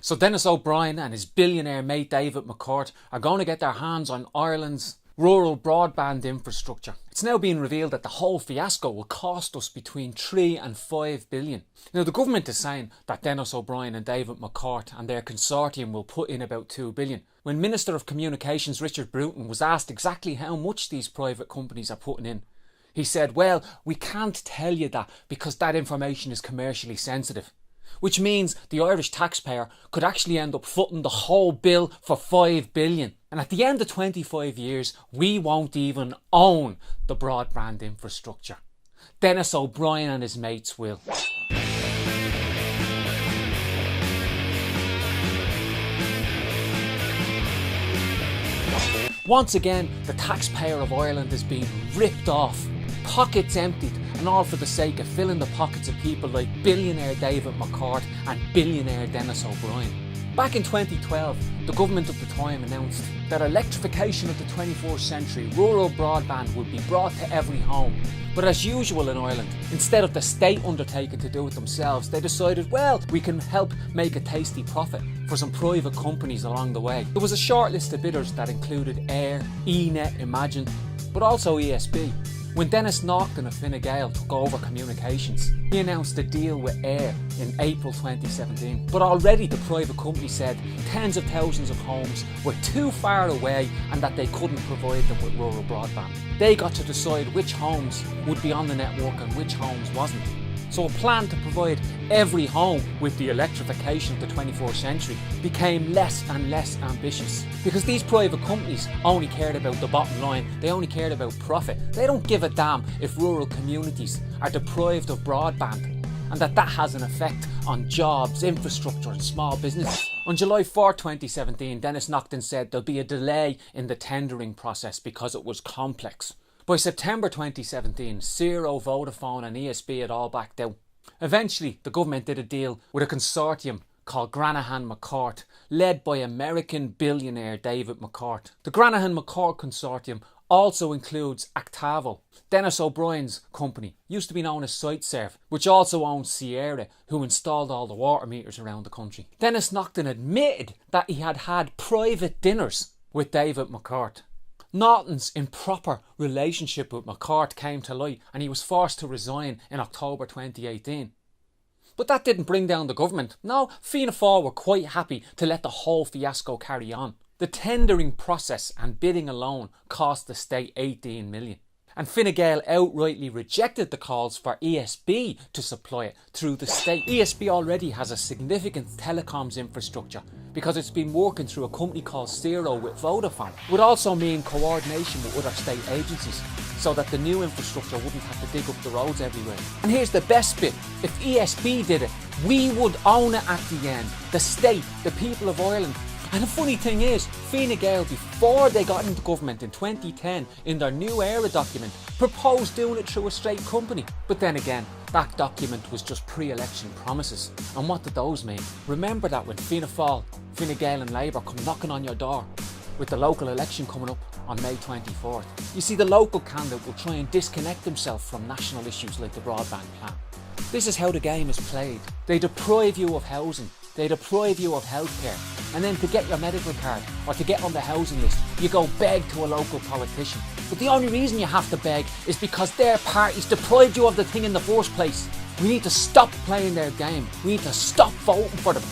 So Denis O'Brien and his billionaire mate David McCourt are going to get their hands on Ireland's rural broadband infrastructure. It's now being revealed that the whole fiasco will cost us between 3 and 5 billion. Now the government is saying that Denis O'Brien and David McCourt and their consortium will put in about 2 billion. When Minister of Communications Richard Bruton was asked exactly how much these private companies are putting in, he said, well, we can't tell you that because that information is commercially sensitive. Which means the Irish taxpayer could actually end up footing the whole bill for 5 billion. And at the end of 25 years, we won't even own the broadband infrastructure. Denis O'Brien and his mates will. Once again, the taxpayer of Ireland is being ripped off, pockets emptied, and all for the sake of filling the pockets of people like billionaire David McCourt and billionaire Denis O'Brien. Back in 2012, the government of the time announced that electrification of the 21st century, rural broadband would be brought to every home. But as usual in Ireland, instead of the state undertaking to do it themselves, they decided, well, we can help make a tasty profit for some private companies along the way. There was a short list of bidders that included Air, eNet, Imagine, but also ESB. When Denis Naughton of Fine Gael took over communications, he announced a deal with Air in April 2017. But already the private company said tens of thousands of homes were too far away and that they couldn't provide them with rural broadband. They got to decide which homes would be on the network and which homes wasn't. So a plan to provide every home with the electrification of the 21st century became less and less ambitious. Because these private companies only cared about the bottom line, they only cared about profit. They don't give a damn if rural communities are deprived of broadband and that has an effect on jobs, infrastructure and small businesses. On July 4, 2017, Denis Naughton said there'll be a delay in the tendering process because it was complex. By September 2017, Zero, Vodafone and ESB had all backed out. Eventually, the government did a deal with a consortium called Granahan-McCourt, led by American billionaire David McCourt. The Granahan-McCourt consortium also includes Actavo, Denis O'Brien's company, used to be known as SiteServe, which also owns Sierra, who installed all the water meters around the country. Denis Naughton admitted that he had had private dinners with David McCourt. Naughton's improper relationship with McCourt came to light and he was forced to resign in October 2018. But that didn't bring down the government. No, Fianna Fáil were quite happy to let the whole fiasco carry on. The tendering process and bidding alone cost the state 18 million. And Fine Gael outrightly rejected the calls for ESB to supply it through the state. ESB already has a significant telecoms infrastructure because it's been working through a company called Zero with Vodafone. It would also mean coordination with other state agencies so that the new infrastructure wouldn't have to dig up the roads everywhere. And here's the best bit, if ESB did it, we would own it at the end. The state, the people of Ireland. And the funny thing is, Fine Gael, before they got into government in 2010, in their new era document, proposed doing it through a straight company. But then again, that document was just pre-election promises. And what did those mean? Remember that when Fianna Fáil, Fine Gael and Labour come knocking on your door, with the local election coming up on May 24th. You see, the local candidate will try and disconnect himself from national issues like the broadband plan. This is how the game is played. They deprive you of housing. They deprive you of healthcare. And then to get your medical card or to get on the housing list, you go beg to a local politician. But the only reason you have to beg is because their parties deprived you of the thing in the first place. We need to stop playing their game. We need to stop voting for them.